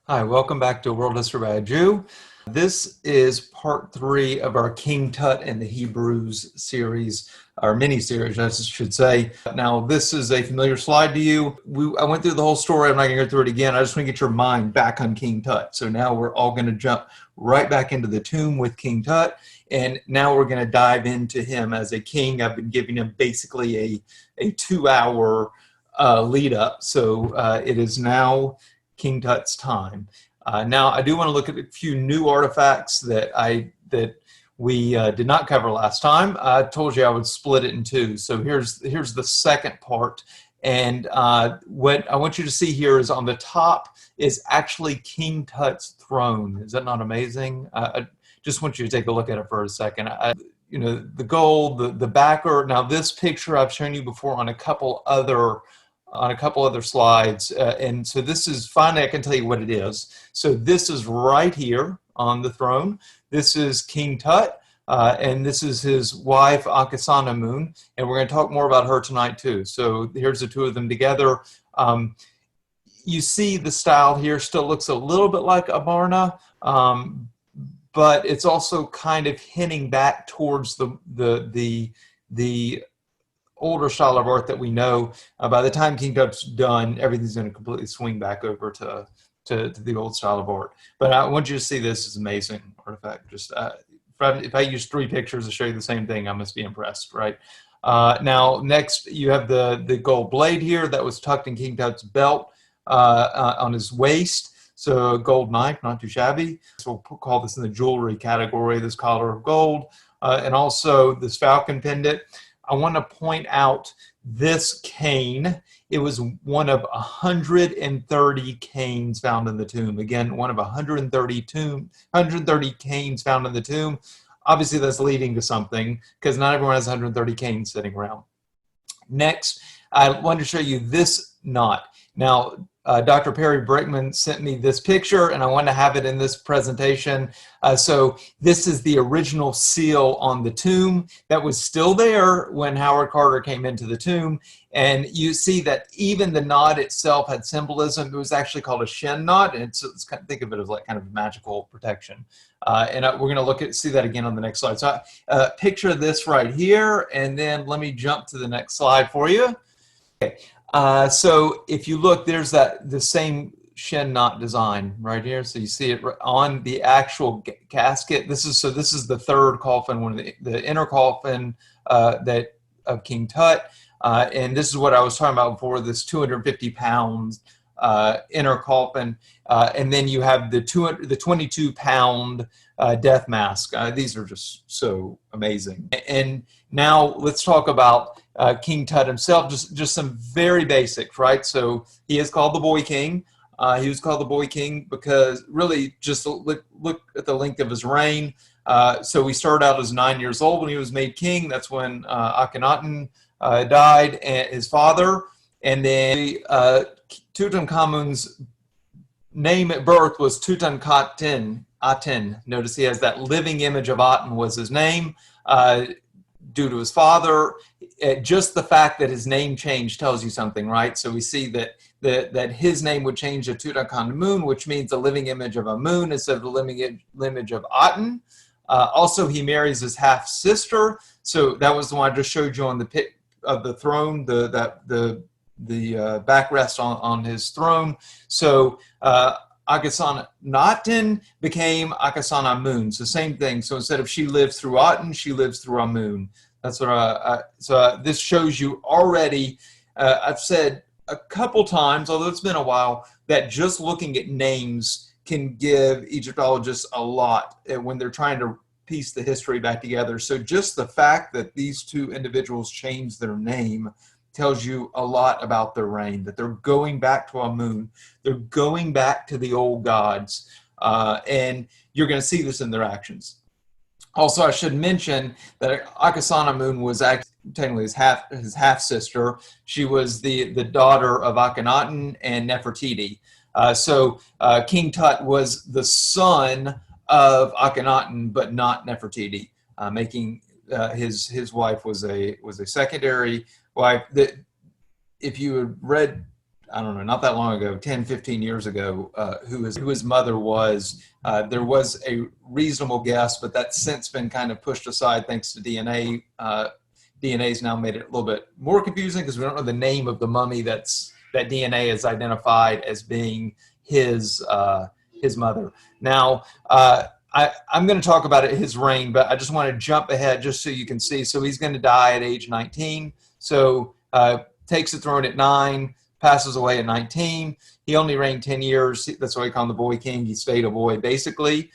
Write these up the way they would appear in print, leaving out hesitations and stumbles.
Hi, welcome back to World History by a Jew. This is part 3 of our King Tut and the Hebrews series, our mini-series, I should say. Now, this is a familiar slide to you. I went through the whole story. I'm not going to go through it again. I just want to get your mind back on King Tut. So now we're all going to jump right back into the tomb with King Tut, and now we're going to dive into him as a king. I've been giving him basically a 2-hour lead up. So it is now King Tut's time. Now, I do want to look at a few new artifacts that we did not cover last time. I told you I would split it in two. So here's the second part. And what I want you to see here is on the top is actually King Tut's throne. Is that not amazing? I just want you to take a look at it for a second. You know, the gold, the backer. Now, this picture I've shown you before on a couple other slides. And so this is, finally, I can tell you what it is. So this is right here on the throne. This is King Tut, and this is his wife, Aper-El, and we're going to talk more about her tonight too. So here's the two of them together. You see the style here still looks a little bit like Amarna, but it's also kind of hinting back towards the older style of art that we know. By the time King Tut's done, everything's going to completely swing back over to the old style of art. But I want you to see this is amazing artifact. Just if I use 3 pictures to show you the same thing, I must be impressed, right? Now, next you have the gold blade here that was tucked in King Tut's belt on his waist. So a gold knife, not too shabby. So we'll call this in the jewelry category, this collar of gold, and also this falcon pendant. I want to point out this cane. It was one of 130 canes found in the tomb. Again, one of 130 canes found in the tomb. Obviously, that's leading to something because not everyone has 130 canes sitting around. Next, I wanted to show you this knot. Now, Dr. Perry Brickman sent me this picture, and I want to have it in this presentation. So this is the original seal on the tomb that was still there when Howard Carter came into the tomb. And you see that even the knot itself had symbolism. It was actually called a shin knot, and it's kind of, think of it as like kind of magical protection. And we're going to see that again on the next slide. So picture this right here, and then let me jump to the next slide for you. Okay. So if you look, there's the same shin knot design right here. So you see it on the actual casket. This is the third coffin, one of the inner coffin of King Tut. And this is what I was talking about before, this 250 pounds inner coffin. And then you have the 22 pound death mask. These are just so amazing. And now let's talk about King Tut himself, just some very basics, right? So he is called the Boy King. He was called the Boy King because really just look at the length of his reign. So he started out as 9 years old when he was made king. That's when Akhenaten died, and his father. And then Tutankhamun's name at birth was Aten. Notice he has that living image of Aten was his name. Due to his father, just the fact that his name changed tells you something, right? So we see that his name would change to Tutankhamun, which means the living image of Amun instead of the living image of Aten. Also, he marries his half sister. So that was the one I just showed you on the pic of the throne, the backrest on his throne. So Akhenaten became Akhenaten. So same thing. So instead of she lives through Aten, she lives through Amun. That's what so this shows you already. I've said a couple times, although it's been a while, that just looking at names can give Egyptologists a lot when they're trying to piece the history back together. So just the fact that these two individuals changed their name tells you a lot about their reign, that they're going back to Amun, they're going back to the old gods, and you're going to see this in their actions. Also, I should mention that Akhenaten was actually technically his half sister. She was the daughter of Akhenaten and Nefertiti. So King Tut was the son of Akhenaten, but not Nefertiti, making his wife was a secondary wife. That if you had read I don't know, not that long ago, 10, 15 years ago, who his mother was. There was a reasonable guess, but that's since been kind of pushed aside thanks to DNA. DNA's now made it a little bit more confusing because we don't know the name of the mummy that DNA is identified as being his mother. Now, I'm going to talk about his reign, but I just want to jump ahead just so you can see. So he's going to die at age 19. So takes the throne at 9, passes away at 19. He only reigned 10 years. That's why we call him the boy king. He stayed a boy, basically.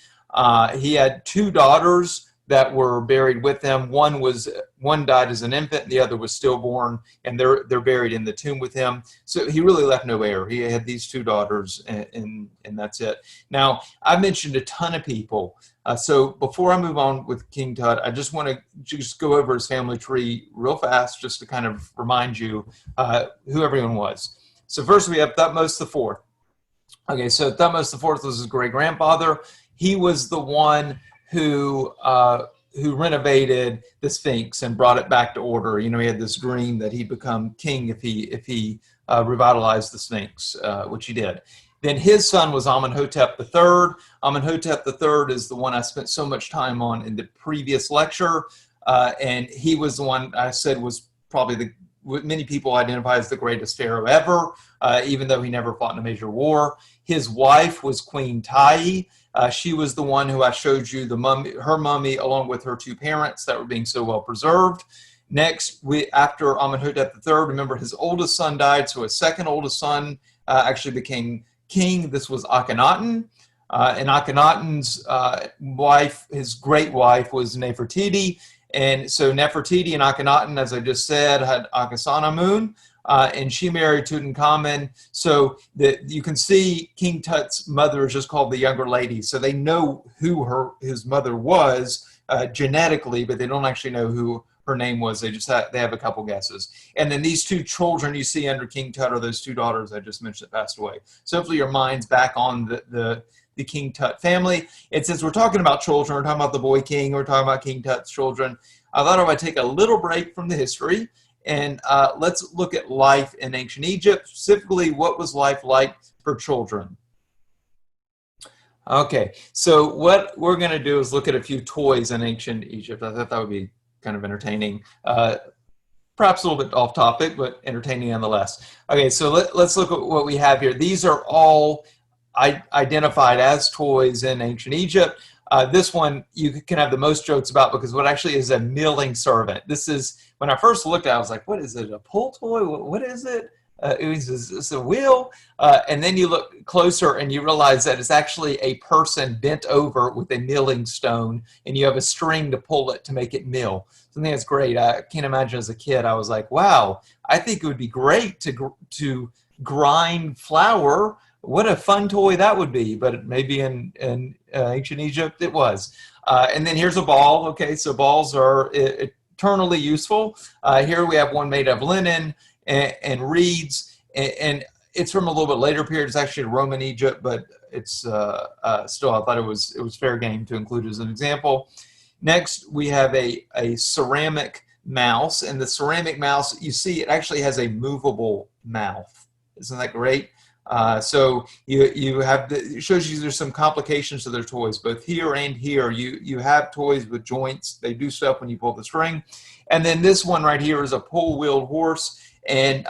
He had 2 daughters that were buried with him. One died as an infant, and the other was stillborn, and they're buried in the tomb with him. So he really left no heir. He had these 2 daughters, and that's it. Now, I've mentioned a ton of people. So before I move on with King Tut, I just want to just go over his family tree real fast, just to kind of remind you who everyone was. So first we have Thutmose IV. Okay, so Thutmose IV was his great-grandfather. He was the one who renovated the Sphinx and brought it back to order. You know, he had this dream that he'd become king if he revitalized the Sphinx, which he did. Then his son was Amenhotep III. Amenhotep III is the one I spent so much time on in the previous lecture, and he was the one I said was probably many people identify as the greatest pharaoh ever, even though he never fought in a major war. His wife was Queen Tai. She was the one who I showed you her mummy along with her 2 parents that were being so well preserved. Next, after Amenhotep III, remember his oldest son died, so his second oldest son actually became king. This was Akhenaten. And Akhenaten's wife, his great wife, was Nefertiti. And so Nefertiti and Akhenaten, as I just said, had Ankhesenamun, and she married Tutankhamun. So you can see King Tut's mother is just called the younger lady. So they know who his mother was genetically, but they don't actually know who her name was. They have a couple guesses. And then these 2 children you see under King Tut are those 2 daughters I just mentioned that passed away. So hopefully your mind's back on the King Tut family. And since we're talking about children, we're talking about the boy king, we're talking about King Tut's children, I thought I would take a little break from the history and let's look at life in ancient Egypt, specifically what was life like for children. Okay, so what we're going to do is look at a few toys in ancient Egypt. I thought that would be kind of entertaining. Perhaps a little bit off topic, but entertaining nonetheless. Okay, so let's look at what we have here. These are all identified as toys in ancient Egypt. This one you can have the most jokes about because what actually is a milling servant. This is, when I first looked at it, I was like, what is it, a pull toy? What is it? It's a wheel. And then you look closer and you realize that it's actually a person bent over with a milling stone, and you have a string to pull it to make it mill. So I think that's great. I can't imagine as a kid, I was like, wow, I think it would be great to grind flour. What a fun toy that would be, but maybe in ancient Egypt it was. And then here's a ball. Okay, so balls are eternally useful. Here we have one made of linen and reeds, and it's from a little bit later period. It's actually Roman Egypt, but it's still, I thought it was fair game to include as an example. Next, we have a ceramic mouse, and the ceramic mouse, you see, it actually has a movable mouth. Isn't that great? So you have it shows you there's some complications to their toys, both here and here. You have toys with joints. They do stuff when you pull the string. And then this one right here is a pull-wheeled horse. And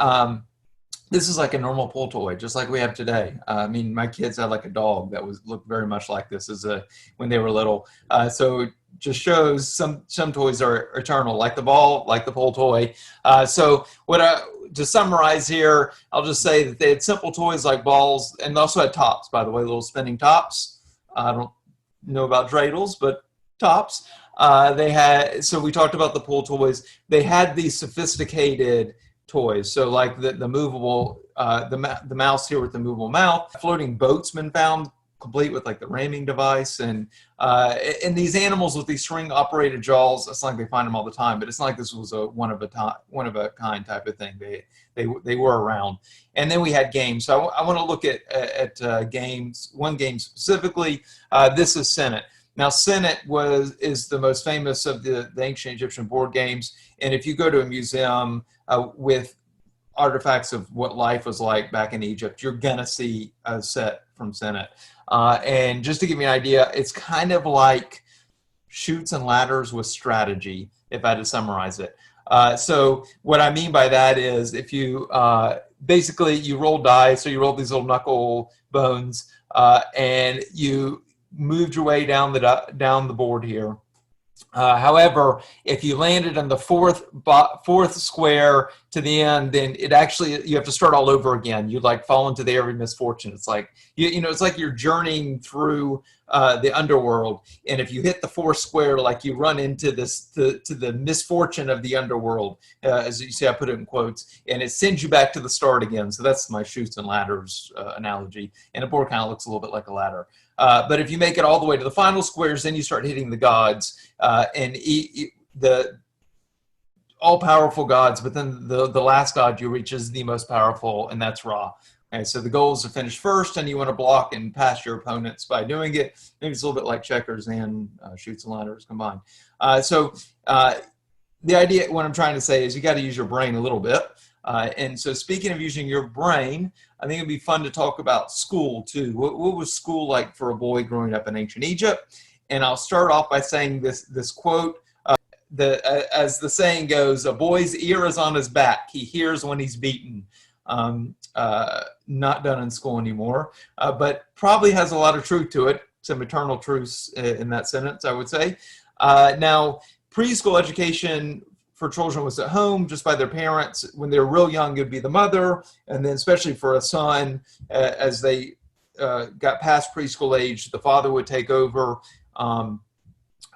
this is like a normal pull toy, just like we have today. I mean, my kids had like a dog that looked very much like this when they were little. So it just shows some toys are eternal, like the ball, like the pull toy. So to summarize here, I'll just say that they had simple toys like balls, and they also had tops, by the way, little spinning tops. I don't know about dreidels, but tops. So we talked about the pull toys. They had these sophisticated toys. So like the movable, the mouse here with the movable mouth, floating boats been found complete with like the ramming device, and these animals with these string operated jaws. It's not like they find them all the time, but it's not like this was a one of a kind type of thing. They were around. And then we had games. So I want to look at games, one game specifically. This is Senet. Now, Senet is the most famous of the ancient Egyptian board games. And if you go to a museum with artifacts of what life was like back in Egypt, you're gonna see a set from Senate. And just to give you an idea, it's kind of like Chutes and Ladders with strategy, if I had to summarize it. So what I mean by that is if you basically you roll dice, so you roll these little knuckle bones, and you moved your way down the board here. However, if you landed on the fourth square to the end, then it actually, you have to start all over again. You like fall into the area of misfortune. It's like, you know, it's like you're journeying through the underworld. And if you hit the fourth square, like you run into to the misfortune of the underworld, as you see, I put it in quotes, and it sends you back to the start again. So that's my Chutes and Ladders analogy. And the board kind of looks a little bit like a ladder. But if you make it all the way to the final squares, then you start hitting the gods, and the all-powerful gods. But then the last god you reach is the most powerful, and that's Ra. Okay, so the goal is to finish first, and you want to block and pass your opponents by doing it. Maybe it's a little bit like checkers and Chutes and Ladders combined. The idea, what I'm trying to say is you got to use your brain a little bit. And so speaking of using your brain, I think it'd be fun to talk about school too. What was school like for a boy growing up in ancient Egypt? And I'll start off by saying this quote, as the saying goes, a boy's ear is on his back. He hears when he's beaten. Not done in school anymore, but probably has a lot of truth to it. Some eternal truths in that sentence, I would say. Now, preschool education for children was at home just by their parents. When they were real young, it would be the mother, and then especially for a son, as they got past preschool age, the father would take over.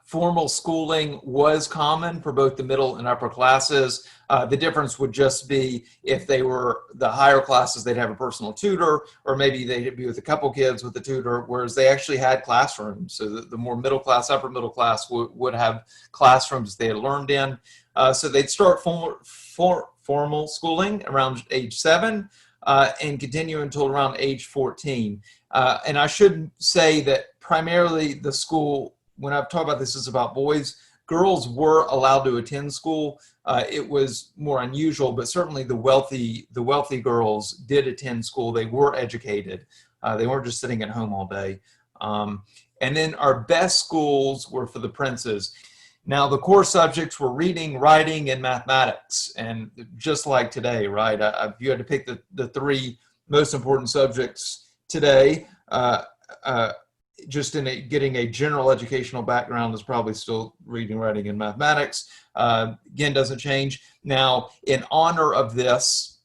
Formal schooling was common for both the middle and upper classes. The difference would just be if they were the higher classes, they'd have a personal tutor, or maybe they'd be with a couple kids with a tutor, whereas they actually had classrooms. So the more middle class, upper middle class would have classrooms they had learned in. So they'd start formal schooling around age 7 and continue until around age 14. And I should say that primarily the school, when I've talked about this, is about boys. Girls were allowed to attend school. It was more unusual, but certainly the wealthy girls did attend school. They were educated. They weren't just sitting at home all day. And then our best schools were for the princes. Now, the core subjects were reading, writing, and mathematics. And just like today, right? If you had to pick the 3 most important subjects today, just in getting a general educational background is probably still reading, writing, and mathematics. Again, doesn't change. Now, in honor of this,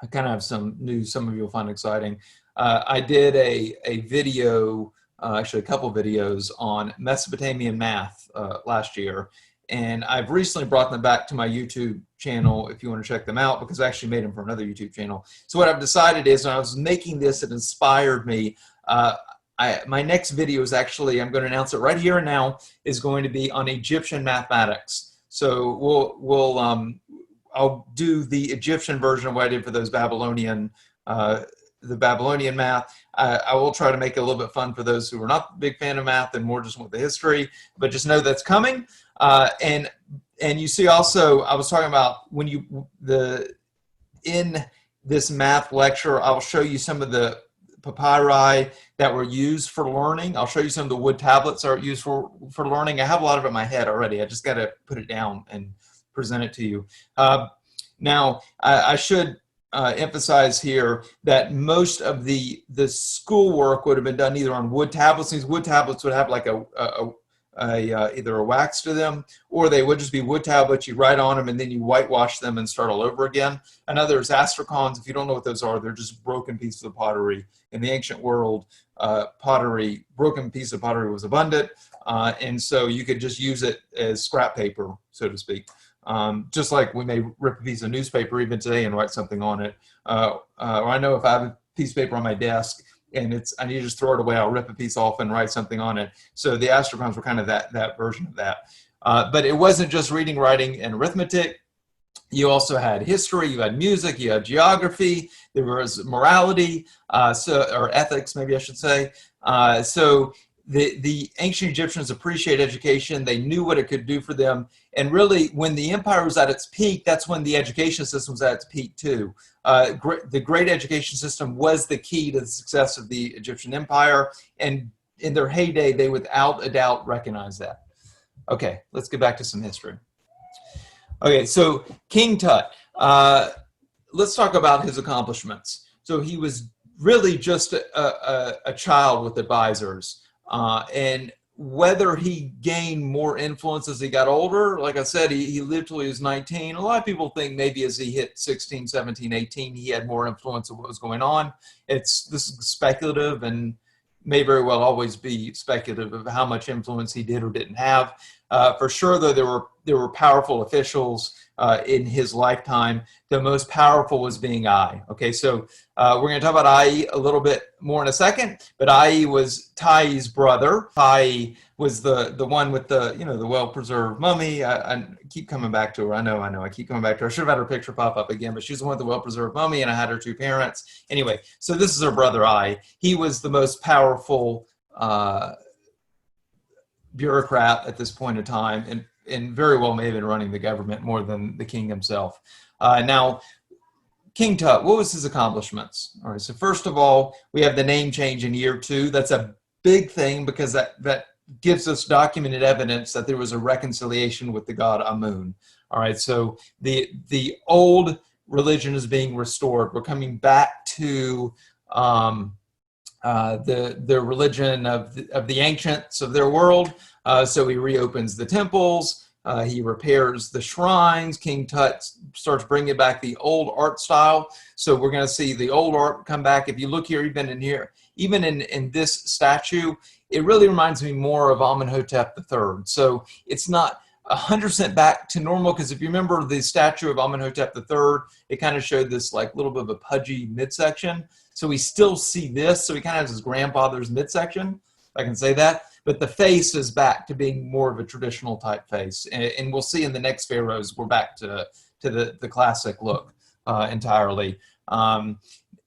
I kind of have some news some of you will find exciting. I did a video, actually a couple videos on Mesopotamian math last year. And I've recently brought them back to my YouTube channel if you want to check them out, because I actually made them for another YouTube channel. So what I've decided is when I was making this, it inspired me. My next video is actually, I'm going to announce it right here and now, is going to be on Egyptian mathematics. So I'll do the Egyptian version of what I did for those Babylonian, the Babylonian math. I will try to make it a little bit fun for those who are not a big fan of math and more just want the history, but just know that's coming. And you see also, I was talking about when in this math lecture, I'll show you some of the papyri that were used for learning. I'll show you some of the wood tablets that are used for learning. I have a lot of it in my head already. I just got to put it down and present it to you. Now, I should emphasize here that most of the schoolwork would have been done either on wood tablets. These wood tablets would have like either a wax to them, or they would just be wood tablets. You write on them and then you whitewash them and start all over again. And others, astracons, if you don't know what those are, they're just broken pieces of pottery. In the ancient world, broken piece of pottery was abundant, and so you could just use it as scrap paper, so to speak. Just like we may rip a piece of newspaper even today and write something on it. Or I know if I have a piece of paper on my desk and I need to just throw it away, I'll rip a piece off and write something on it. So the astracons were kind of that version of that. But it wasn't just reading, writing, and arithmetic. You also had history, you had music, you had geography, there was morality, or ethics, maybe I should say. So the ancient Egyptians appreciated education. They knew what it could do for them. And really, when the empire was at its peak, that's when the education system was at its peak too. The great education system was the key to the success of the Egyptian empire. And in their heyday, they without a doubt recognize that. Okay, let's get back to some history. Okay, so King Tut. Let's talk about his accomplishments. So he was really just a child with advisors. And whether he gained more influence as he got older, like I said, he lived till he was 19. A lot of people think maybe as he hit 16, 17, 18, he had more influence of what was going on. This is speculative and may very well always be speculative of how much influence he did or didn't have. For sure, though, there were powerful officials in his lifetime. The most powerful was being Ai. Okay, so we're going to talk about Ai a little bit more in a second, but Ai was Tai's brother. Tai was the one with the well-preserved mummy. I keep coming back to her. I know. I keep coming back to her. I should have had her picture pop up again, but she's the one with the well-preserved mummy, and I had her two parents. Anyway, so this is her brother Ai. He was the most powerful bureaucrat at this point in time, and very well may have been running the government more than the king himself. Now, King Tut, what was his accomplishments? All right, so first of all, we have the name change in year 2. That's a big thing because that gives us documented evidence that there was a reconciliation with the god Amun. All right, so the old religion is being restored. We're coming back to the religion of the ancients of their world. So he reopens the temples. He repairs the shrines. King Tut starts bringing back the old art style. So we're going to see the old art come back. If you look here, even in this statue, it really reminds me more of Amenhotep III. So it's not 100% back to normal, because if you remember the statue of Amenhotep III, it kind of showed this like little bit of a pudgy midsection. So we still see this. So he kind of has his grandfather's midsection, if I can say that. But the face is back to being more of a traditional type face. And we'll see in the next pharaohs, we're back to the classic look entirely. And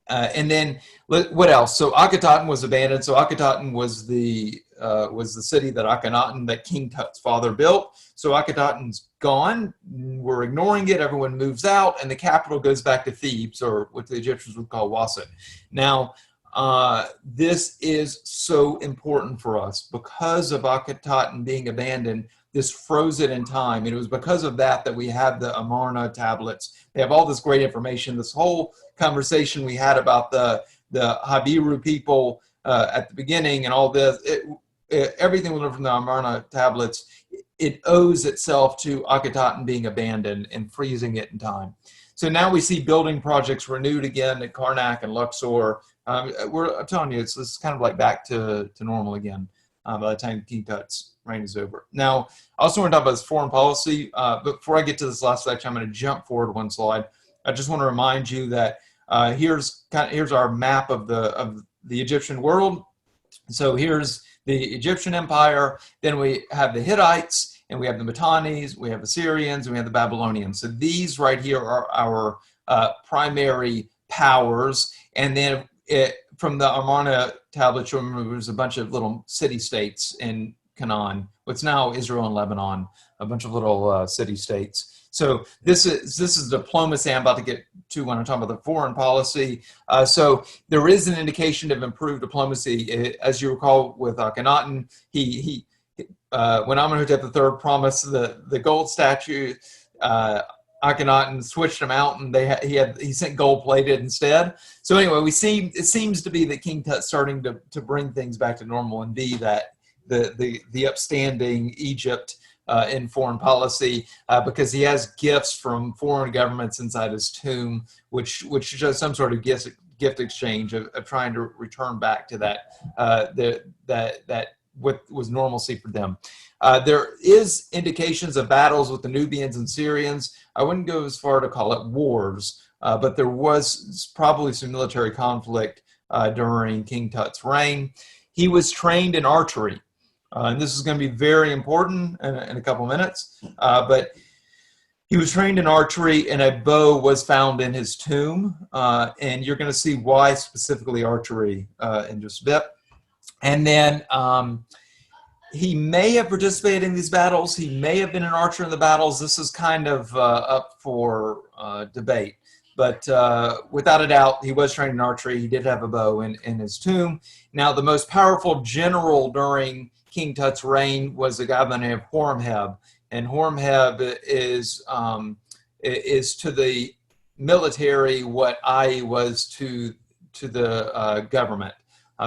then what else? So Akhenaten was abandoned. So Akhenaten was the city that Akhenaten, that King Tut's father, built. So Akhenaten's gone. We're ignoring it. Everyone moves out, and the capital goes back to Thebes, or what the Egyptians would call Waset. Now, this is so important for us because of Akhenaten being abandoned. This froze it in time, and it was because of that we have the Amarna tablets. They have all this great information. This whole conversation we had about the Habiru people at the beginning and all this, everything we learned from the Amarna tablets, it owes itself to Akhenaten being abandoned and freezing it in time. So now we see building projects renewed again at Karnak and Luxor. I'm telling you, it's kind of like back to normal again by the time King Tut's reign is over. Now, I also want to talk about his foreign policy. But before I get to this last section, I'm going to jump forward one slide. I just want to remind you that here's our map of the Egyptian world. So here's the Egyptian Empire. Then we have the Hittites, and we have the Mitannis, we have the Syrians, and we have the Babylonians. So these right here are our primary powers. And then from the Amarna tablets, you'll remember there's a bunch of little city-states in Canaan, what's now Israel and Lebanon, a bunch of little city-states. So this is diplomacy I'm about to get to when I'm talking about the foreign policy. So there is an indication of improved diplomacy. As you recall with Akhenaten, when Amenhotep III promised the gold statue, Akhenaten switched them out, and he sent gold-plated instead. So anyway, it seems to be that King Tut's starting to bring things back to normal and be that the upstanding Egypt in foreign policy, because he has gifts from foreign governments inside his tomb, which shows some sort of gift exchange of trying to return back to that what was normalcy for them. There is indications of battles with the Nubians and Syrians. I wouldn't go as far to call it wars, but there was probably some military conflict during King Tut's reign. He was trained in archery. And this is going to be very important in a couple minutes. But he was trained in archery, and a bow was found in his tomb. And you're going to see why specifically archery in just a bit. And then he may have participated in these battles. He may have been an archer in the battles. This is kind of up for debate. But without a doubt, he was trained in archery. He did have a bow in his tomb. Now, the most powerful general during King Tut's reign was a guy by the name of Horemheb. And Horemheb is to the military what I was to the government.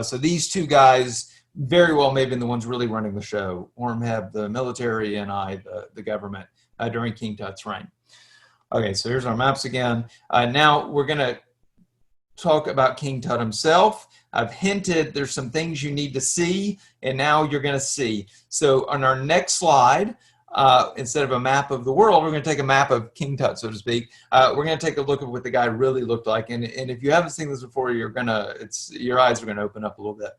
So these two guys very well may have been the ones really running the show. Horemheb, the military, and I, the government, during King Tut's reign. Okay, so here's our maps again. Now we're going to talk about King Tut himself. I've hinted there's some things you need to see, and now you're going to see. So on our next slide, instead of a map of the world, we're going to take a map of King Tut, so to speak. We're going to take a look at what the guy really looked like, and if you haven't seen this before, your eyes are going to open up a little bit.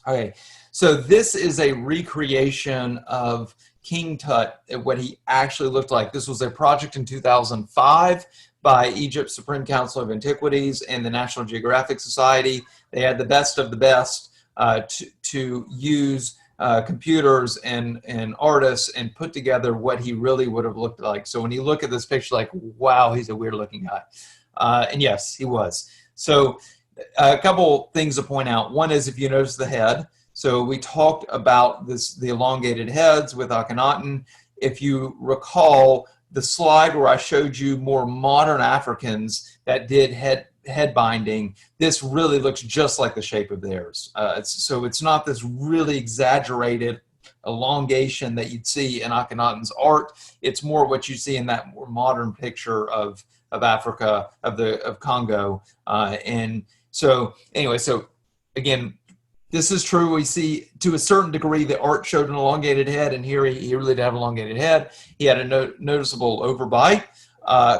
Okay, so this is a recreation of King Tut, what he actually looked like. This was a project in 2005 by Egypt's Supreme Council of Antiquities and the National Geographic Society. They had the best of the best to use computers and artists and put together what he really would have looked like. So when you look at this picture, like, wow, he's a weird looking guy. And yes, he was. So a couple things to point out. One is, if you notice the head. So we talked about the elongated heads with Akhenaten. If you recall the slide where I showed you more modern Africans that did head binding, this really looks just like the shape of theirs. So it's not this really exaggerated elongation that you'd see in Akhenaten's art. It's more what you see in that more modern picture of Africa, of Congo. And so anyway, so again, this is true. We see to a certain degree the art showed an elongated head, and here he really did have an elongated head. He had a noticeable overbite,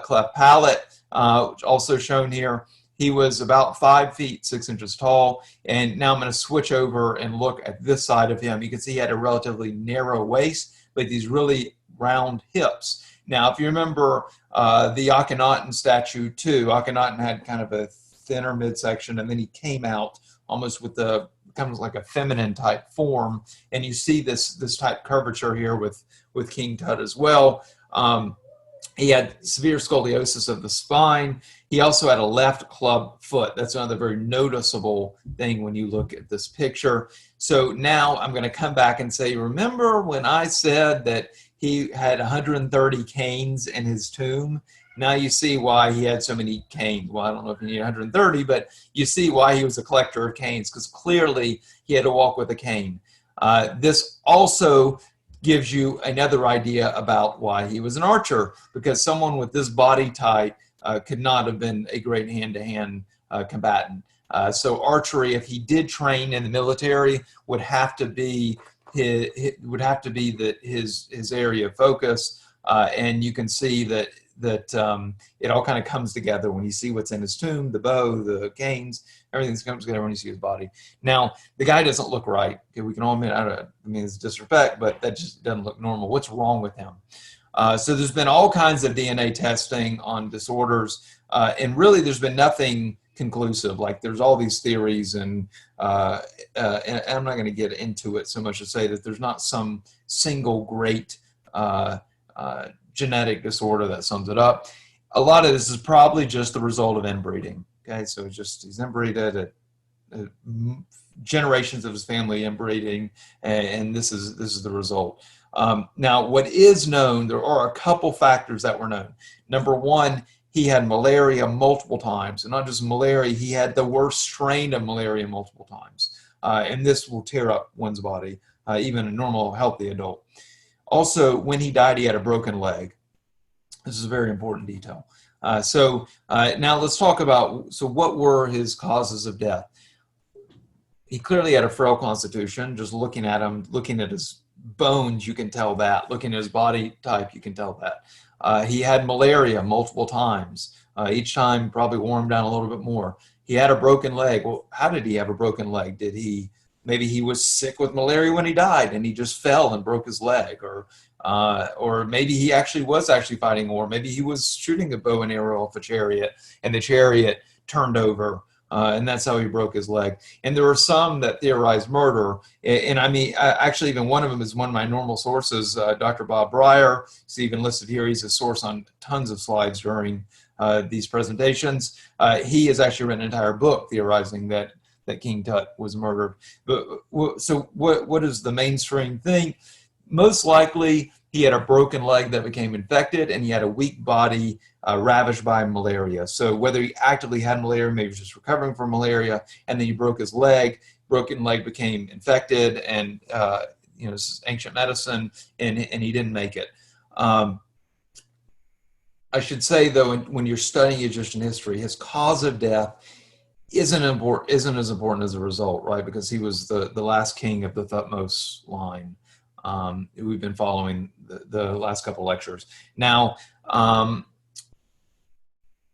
cleft palate, which also shown here. He was about 5 feet 6 inches tall. And now I'm going to switch over and look at this side of him. You can see he had a relatively narrow waist, but these really round hips. Now, if you remember the Akhenaten statue too, Akhenaten had kind of a thinner midsection, and then he came out almost with kind of like a feminine type form, and you see this type curvature here with King Tut as well. He had severe scoliosis of the spine. He also had a left club foot. That's another very noticeable thing when you look at this picture. So now I'm going to come back and say, remember when I said that he had 130 canes in his tomb? Now you see why he had so many canes. Well, I don't know if you need 130, but you see why he was a collector of canes, because clearly he had to walk with a cane. This also gives you another idea about why he was an archer, because someone with this body type could not have been a great hand-to-hand combatant. So archery, if he did train in the military, would have to be his area of focus, and you can see that it all kind of comes together when you see what's in his tomb, the bow, the canes, everything comes together when you see his body. Now, the guy doesn't look right. Okay, we can all admit, I mean, it's disrespect, but that just doesn't look normal. What's wrong with him? So there's been all kinds of DNA testing on disorders, and really there's been nothing conclusive. Like, there's all these theories, and I'm not going to get into it so much to say that there's not some single great genetic disorder that sums it up. A lot of this is probably just the result of inbreeding. Okay, so he's inbreeded, generations of his family inbreeding, and this is the result. Now, what is known, there are a couple factors that were known. Number one, he had malaria multiple times, and not just malaria, he had the worst strain of malaria multiple times, and this will tear up one's body, even a normal, healthy adult. Also, when he died, he had a broken leg. This is a very important detail. So now let's talk about, so what were his causes of death? He clearly had a frail constitution. Just looking at him, looking at his bones, you can tell that. Looking at his body type, you can tell that. He had malaria multiple times. Each time probably wore him down a little bit more. He had a broken leg. Well, how did he have a broken leg? Maybe he was sick with malaria when he died and he just fell and broke his leg, or maybe he was fighting war. Maybe he was shooting a bow and arrow off a chariot and the chariot turned over, And that's how he broke his leg. And there are some that theorize murder. And I mean, actually, even one of them is one of my normal sources, Dr. Bob Breyer. He's even listed here. He's a source on tons of slides during these presentations. He has actually written an entire book theorizing that King Tut was murdered. But so what does the mainstream think? Most likely, he had a broken leg that became infected, and he had a weak body ravaged by malaria. So whether he actively had malaria, maybe he was just recovering from malaria, and then he broke his leg. Broken leg became infected, and this is ancient medicine, and he didn't make it. I should say, though, when you're studying Egyptian history, his cause of death isn't as important as a result, right? Because he was the last king of the Thutmose line. We've been following the last couple lectures. Now, I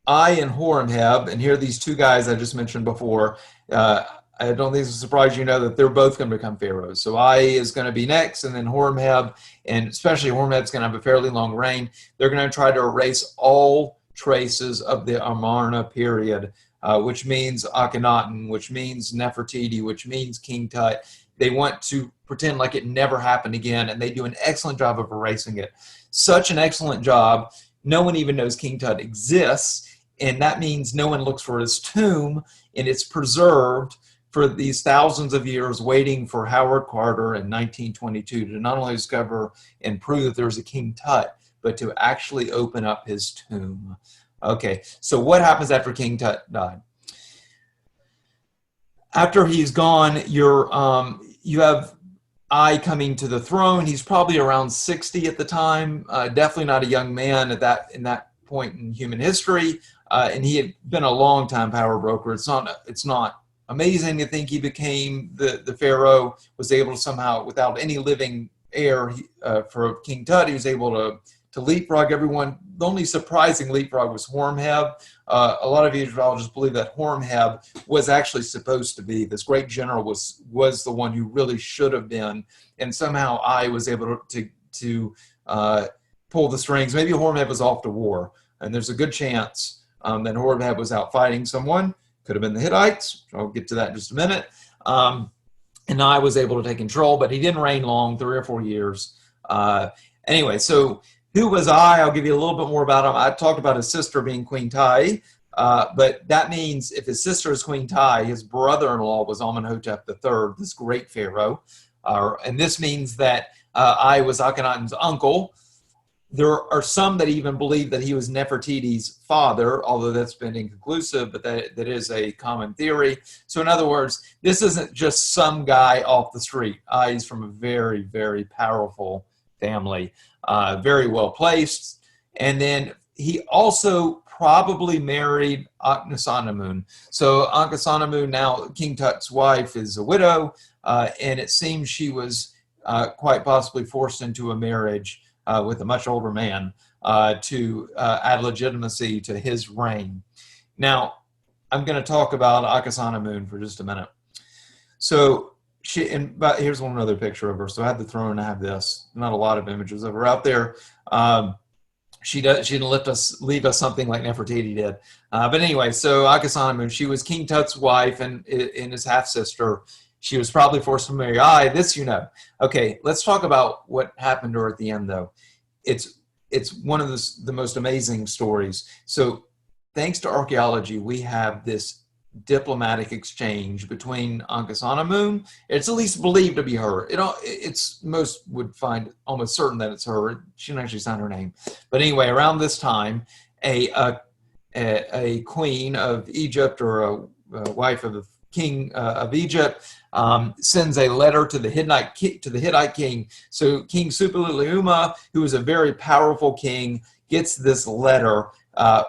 and Horemheb, and here are these two guys I just mentioned before. I don't think it's a surprise you know that they're both going to become pharaohs. So I is going to be next, and then Horemheb, and especially Horemheb's going to have a fairly long reign. They're going to try to erase all traces of the Amarna period, which means Akhenaten, which means Nefertiti, which means King Tut. They want to pretend like it never happened again, and they do an excellent job of erasing it. Such an excellent job, no one even knows King Tut exists, and that means no one looks for his tomb, and it's preserved for these thousands of years, waiting for Howard Carter in 1922 to not only discover and prove that there's a King Tut, but to actually open up his tomb. Okay, so what happens after King Tut died? After he's gone, you have I coming to the throne. He's probably around 60 at the time, definitely not a young man in that point in human history, and he had been a long time power broker. It's not amazing to think he became the pharaoh, was able to somehow, without any living heir for King Tut, he was able to leapfrog everyone. The only surprising leapfrog was Horemheb. A lot of Egyptologists believe that Horemheb was actually supposed to be this great general, was the one who really should have been, and somehow I was able to pull the strings. Maybe Horemheb was off to war, and there's a good chance that Horemheb was out fighting someone. Could have been the Hittites. I'll get to that in just a minute. And I was able to take control, but he didn't reign long, 3 or 4 years. Anyway, so who was I? I'll give you a little bit more about him. I talked about his sister being Queen Tai, but that means if his sister is Queen Tai, his brother-in-law was Amenhotep III, this great pharaoh. And this means that I was Akhenaten's uncle. There are some that even believe that he was Nefertiti's father, although that's been inconclusive, but that is a common theory. So in other words, this isn't just some guy off the street. He's from a very, very powerful family, very well placed. And then he also probably married Akhenaten. So Akhenaten, now King Tut's wife, is a widow, and it seems she was quite possibly forced into a marriage with a much older man to add legitimacy to his reign. Now, I'm going to talk about Akhenaten for just a minute. So but here's one other picture of her. So I have the throne and I have this. Not a lot of images of her out there. She didn't leave us something like Nefertiti did. But anyway, so Akhenaten, she was King Tut's wife and his half-sister. She was probably forced to marry this you know. Okay, let's talk about what happened to her at the end, though. It's one of the most amazing stories. So thanks to archaeology, we have this diplomatic exchange between Akhenaten. It's at least believed to be her. Most would find almost certain that it's her. She didn't actually sign her name. But anyway, around this time, a queen of Egypt, or a wife of the king of Egypt, sends a letter to the Hittite king. So King Suppiluliuma, who is a very powerful king, gets this letter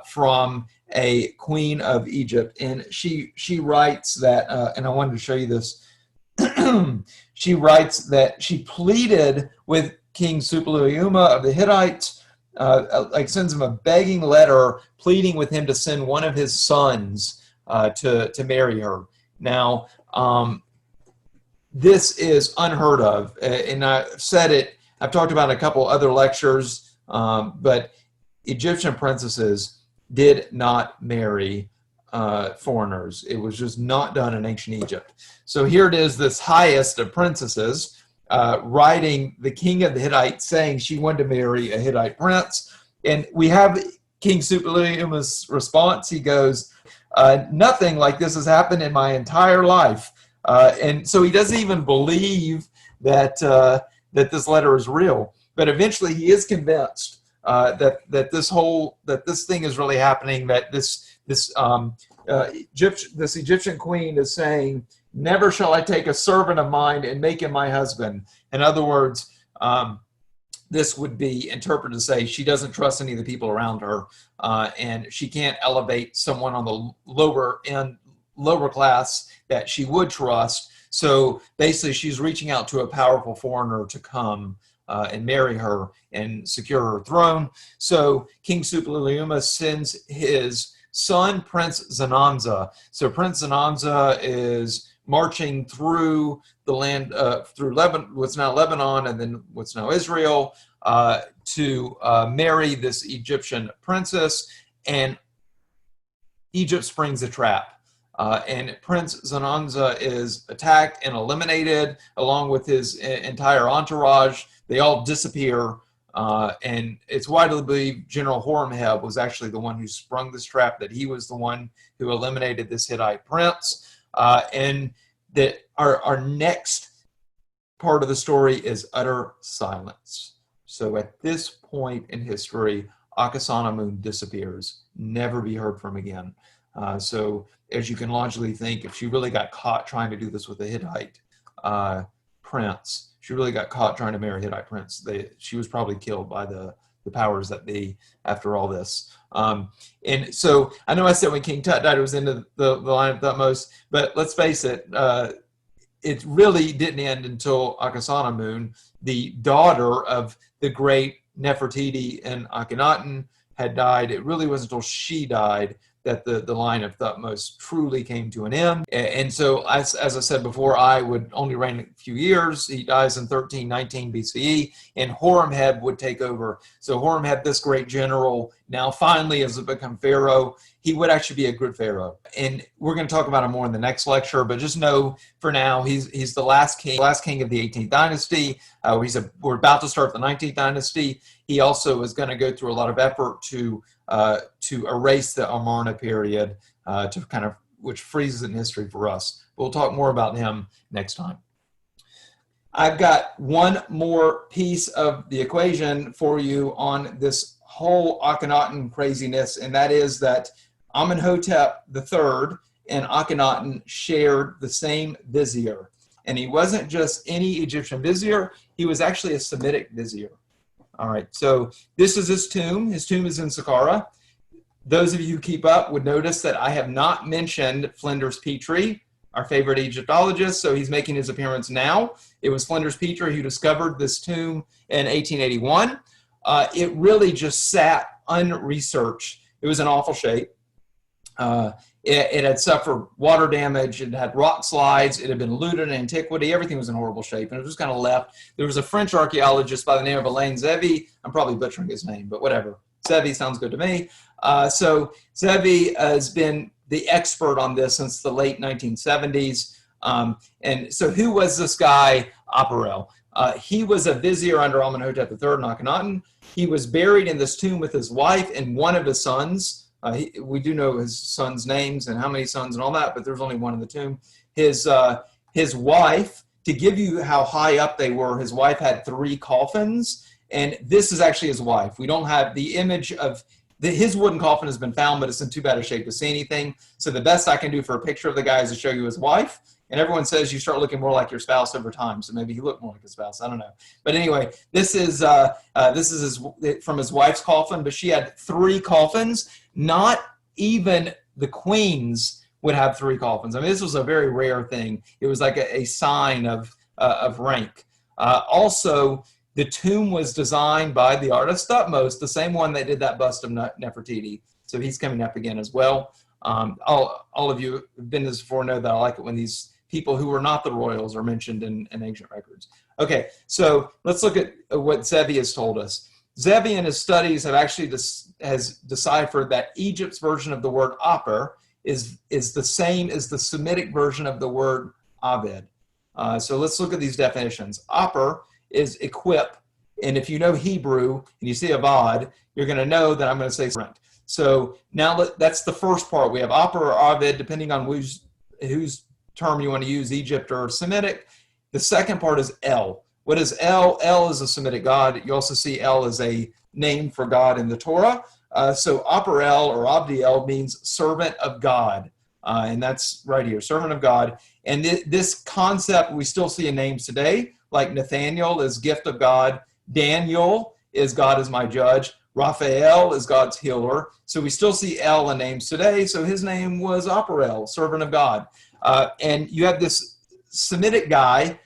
from a queen of Egypt, and she writes that, and I wanted to show you this. She writes that she pleaded with King Suppiluliuma of the Hittites, sends him a begging letter, pleading with him to send one of his sons to marry her. Now, this is unheard of, and I've said it. I've talked about it in a couple other lectures, but Egyptian princesses did not marry foreigners. It was just not done in ancient Egypt. So here it is, this highest of princesses, writing the king of the Hittites saying she wanted to marry a Hittite prince. And we have King Suppilulium's response. He goes, nothing like this has happened in my entire life. And so he doesn't even believe that that this letter is real. But eventually he is convinced that this thing is really happening, that this Egyptian queen is saying, never shall I take a servant of mine and make him my husband. In other words, this would be interpreted to say she doesn't trust any of the people around her, and she can't elevate someone on the lower class that she would trust. So basically she's reaching out to a powerful foreigner to come and marry her and secure her throne. So King Suppiluliuma sends his son, Prince Zananza. So Prince Zananza is marching through the land, through what's now Lebanon and then what's now Israel, to marry this Egyptian princess. And Egypt springs a trap. And Prince Zananza is attacked and eliminated along with his entire entourage. They all disappear. And it's widely believed General Horemheb was actually the one who sprung this trap, that he was the one who eliminated this Hittite prince. And that our next part of the story is utter silence. So at this point in history, Akhetamoon disappears, never be heard from again. So as you can logically think, if she really got caught trying to do this with a Hittite prince, she really got caught trying to marry a Hittite prince, she was probably killed by the powers that be after all this. And so I know I said when King Tut died, it was into the line of Thutmose, but let's face it, it really didn't end until Akhetamoon, the daughter of the great Nefertiti and Akhenaten, had died. It really wasn't until she died that the line of Thutmose truly came to an end. And so, as I said before, I would only reign a few years. He dies in 1319 BCE, and Horemheb would take over. So Horemheb, this great general, now finally has become pharaoh. He would actually be a good pharaoh. And we're going to talk about him more in the next lecture, but just know for now, he's the last king of the 18th dynasty. We're about to start the 19th dynasty. He also is going to go through a lot of effort to erase the Amarna period, which freezes in history for us. We'll talk more about him next time. I've got one more piece of the equation for you on this whole Akhenaten craziness, and that is that Amenhotep III and Akhenaten shared the same vizier. And he wasn't just any Egyptian vizier, he was actually a Semitic vizier. All right, so this is his tomb. His tomb is in Saqqara. Those of you who keep up would notice that I have not mentioned Flinders Petrie, our favorite Egyptologist, so he's making his appearance now. It was Flinders Petrie who discovered this tomb in 1881. It really just sat unresearched. It was in awful shape. It had suffered water damage, it had rock slides, it had been looted in antiquity, everything was in horrible shape, and it was just kind of left. There was a French archaeologist by the name of Alain Zevy, I'm probably butchering his name, but whatever. Zevy sounds good to me. So Zevy has been the expert on this since the late 1970s. And so who was this guy, Aper-El? He was a vizier under Amenhotep III and Akhenaten. He was buried in this tomb with his wife and one of his sons. We do know his sons' names and how many sons and all that, but there's only one in the tomb. His wife, to give you how high up they were, his wife had 3 coffins, and this is actually his wife. We don't have the image of his wooden coffin has been found, but it's in too bad a shape to see anything. So the best I can do for a picture of the guy is to show you his wife. And everyone says you start looking more like your spouse over time, so maybe he looked more like his spouse. I don't know. But anyway, this is from his wife's coffin, but she had 3 coffins. Not even the queens would have 3 coffins. I mean, this was a very rare thing. It was like a sign of rank. Also, the tomb was designed by the artist Thutmose, the same one that did that bust of Nefertiti. So he's coming up again as well. All of you who've been to this before know that I like it when these people who were not the royals are mentioned in ancient records. Okay, so let's look at what Zevy has told us. Zevy in his studies have actually has deciphered that Egypt's version of the word Aper is the same as the Semitic version of the word abed. So let's look at these definitions. Aper is equip, and if you know Hebrew and you see avad, you're going to know that I'm going to say servant. So now that's the first part. We have Aper or Aved, depending on whose term you want to use, Egypt or Semitic. The second part is El. What is El? El is a Semitic god. You also see El as a name for God in the Torah. So Aper-El or abdi-el means servant of God. And that's right here, servant of God. And this concept we still see in names today, like Nathaniel is gift of God. Daniel is God is my judge. Raphael is God's healer. So we still see El in names today. So his name was Aper-El, servant of God. And you have this Semitic guy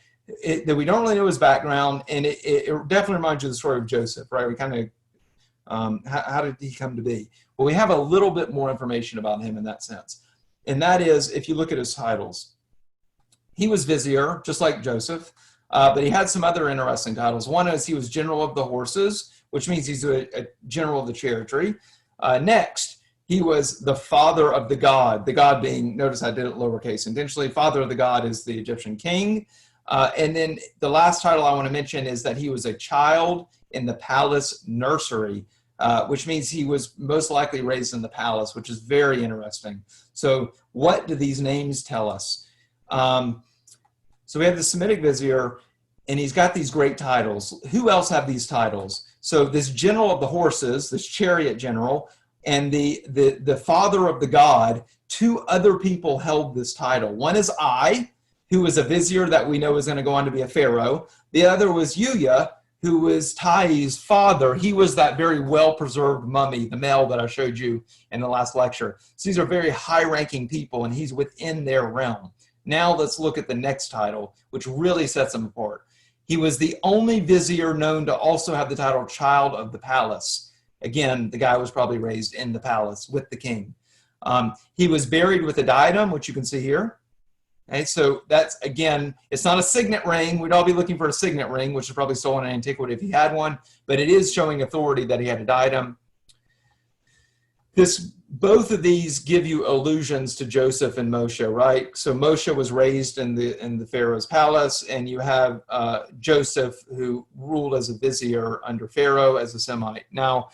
that we don't really know his background. And it definitely reminds you of the story of Joseph, right? We kind of, how did he come to be? Well, we have a little bit more information about him in that sense. And that is, if you look at his titles, he was Vizier, just like Joseph, but he had some other interesting titles. One is he was general of the horses, which means he's a general of the chariotry. Next, he was the father of the god being, notice I did it lowercase intentionally, father of the god is the Egyptian king. And then the last title I want to mention is that he was a child in the palace nursery, which means he was most likely raised in the palace, which is very interesting. So what do these names tell us? So we have the Semitic Vizier, and he's got these great titles. Who else have these titles? So this general of the horses, this chariot general, and the father of the god, two other people held this title. One is I, who was a vizier that we know is going to go on to be a pharaoh. The other was Yuya, who was Tai's father. He was that very well-preserved mummy, the male that I showed you in the last lecture. So these are very high-ranking people, and he's within their realm. Now let's look at the next title, which really sets him apart. He was the only vizier known to also have the title Child of the Palace. Again, the guy was probably raised in the palace with the king. He was buried with a diadem, which you can see here. Okay, so that's, again, it's not a signet ring. We'd all be looking for a signet ring, which is probably stolen in antiquity if he had one, but it is showing authority that he had a diadem. Both of these give you allusions to Joseph and Moshe, right? So Moshe was raised in the Pharaoh's palace, and you have Joseph, who ruled as a vizier under Pharaoh as a Semite. Now,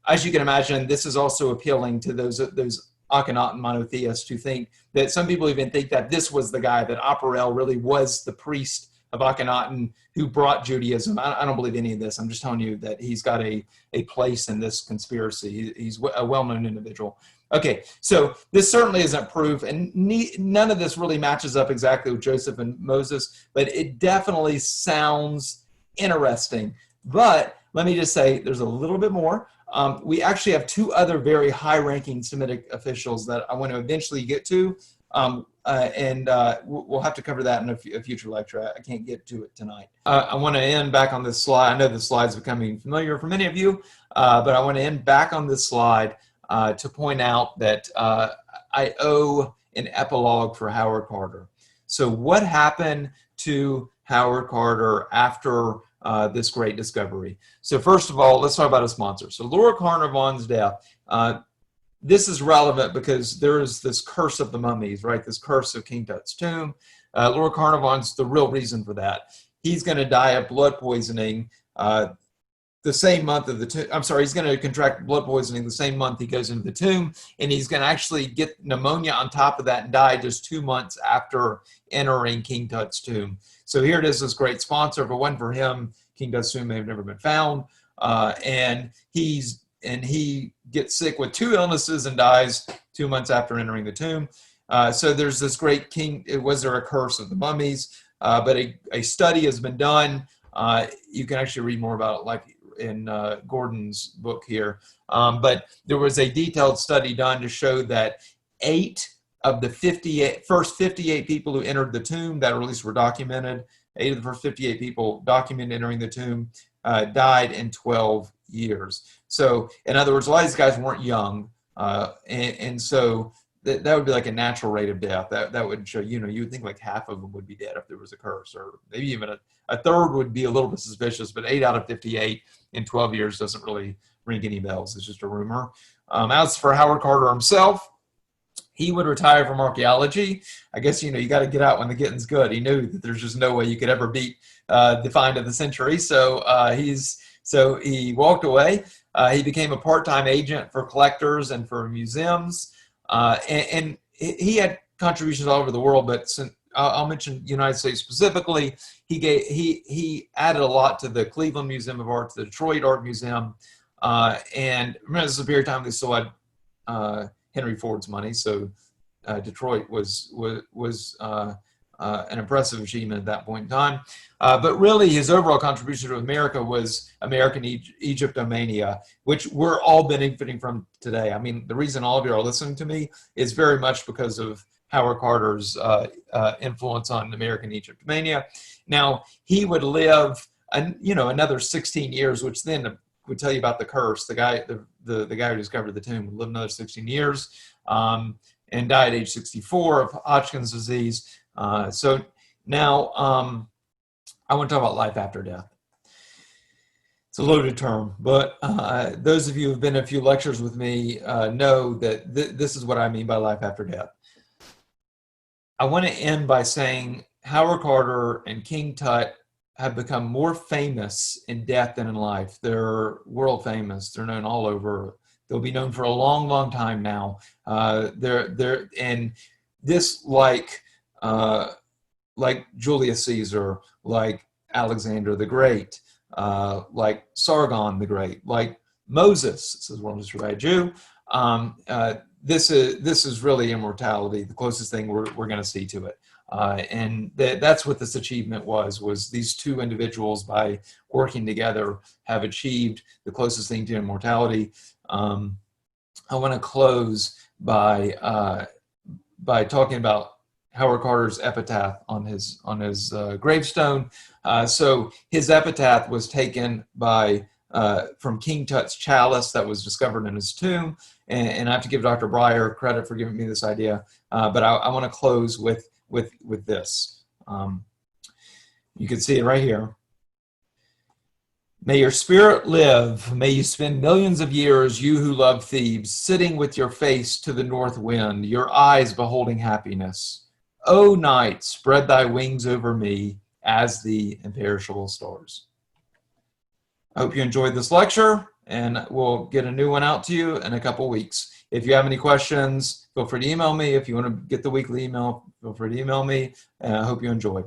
as you can imagine, this is also appealing to those Akhenaten monotheists who think that some people even think that this was the guy, that Aper-El really was the priest of Akhenaten who brought Judaism. I don't believe any of this. I'm just telling you that he's got a place in this conspiracy. He's a well-known individual. Okay, so this certainly isn't proof, and none of this really matches up exactly with Joseph and Moses, but it definitely sounds interesting. But let me just say there's a little bit more. We actually have two other very high-ranking Semitic officials that I want to eventually get to, and we'll have to cover that in a future lecture. I can't get to it tonight. I want to end back on this slide. I know the slide's becoming familiar for many of you, but I want to end back on this slide to point out that I owe an epilogue for Howard Carter. So what happened to Howard Carter after this great discovery? So first of all, let's talk about a sponsor. So Laura Carnarvon's death. This is relevant because there is this curse of the mummies, right? This curse of King Tut's tomb. Laura Carnarvon's the real reason for that. He's going to die of blood poisoning the same month of the tomb. I'm sorry, he's going to contract blood poisoning the same month he goes into the tomb, and he's going to actually get pneumonia on top of that and die just 2 months after entering King Tut's tomb. So here it is, this great sponsor. If it wasn't for him, King Tut's tomb may have never been found. And he gets sick with 2 illnesses and dies 2 months after entering the tomb. So there's this great king. Was there a curse of the mummies? But a study has been done. You can actually read more about it, like in Gordon's book here. But there was a detailed study done to show that 8 of the first 58 people who entered the tomb, that at least were documented, 8 of the first 58 people documented entering the tomb died in 12 years. So in other words, a lot of these guys weren't young. And so that would be like a natural rate of death. That would show, you would think like half of them would be dead if there was a curse, or maybe even a third would be a little bit suspicious, but 8 out of 58 in 12 years doesn't really ring any bells. It's just a rumor. As for Howard Carter himself, He would retire from archaeology. I guess, you know, you got to get out when the getting's good. He knew that there's just no way you could ever beat the find of the century. So he walked away. He became a part-time agent for collectors and for museums. And he had contributions all over the world, but I'll mention the United States specifically. He added a lot to the Cleveland Museum of Art, to the Detroit Art Museum. And remember, this is a period of time they still had Henry Ford's money, so Detroit was an impressive achievement at that point in time. But really, his overall contribution to America was American Egyptomania, which we're all benefiting from today. I mean, the reason all of you are listening to me is very much because of Howard Carter's influence on American Egyptomania. Now, he would live, another 16 years, which then would tell you about the curse. The guy who discovered the tomb would live another 16 years and died at age 64 of Hodgkin's disease. So now I want to talk about life after death. It's a loaded term, but those of you who have been in a few lectures with me know that this is what I mean by life after death. I want to end by saying Howard Carter and King Tut have become more famous in death than in life. They're world famous. They're known all over. They'll be known for a long, long time now. And this, like Julius Caesar, like Alexander the Great, like Sargon the Great, like Moses, says one of a Jew. This is really immortality, the closest thing we're going to see to it. And that's what this achievement was these two individuals, by working together, have achieved the closest thing to immortality. I want to close by talking about Howard Carter's epitaph on his gravestone. So his epitaph was taken from King Tut's chalice that was discovered in his tomb. And I have to give Dr. Breyer credit for giving me this idea. But I want to close with this. You can see it right here. May your spirit live. May you spend millions of years, you who love Thebes, sitting with your face to the north wind, your eyes beholding happiness. O night, spread thy wings over me as the imperishable stars. I hope you enjoyed this lecture, and we'll get a new one out to you in a couple weeks. If you have any questions, feel free to email me. If you want to get the weekly email, feel free to email me. And I hope you enjoy.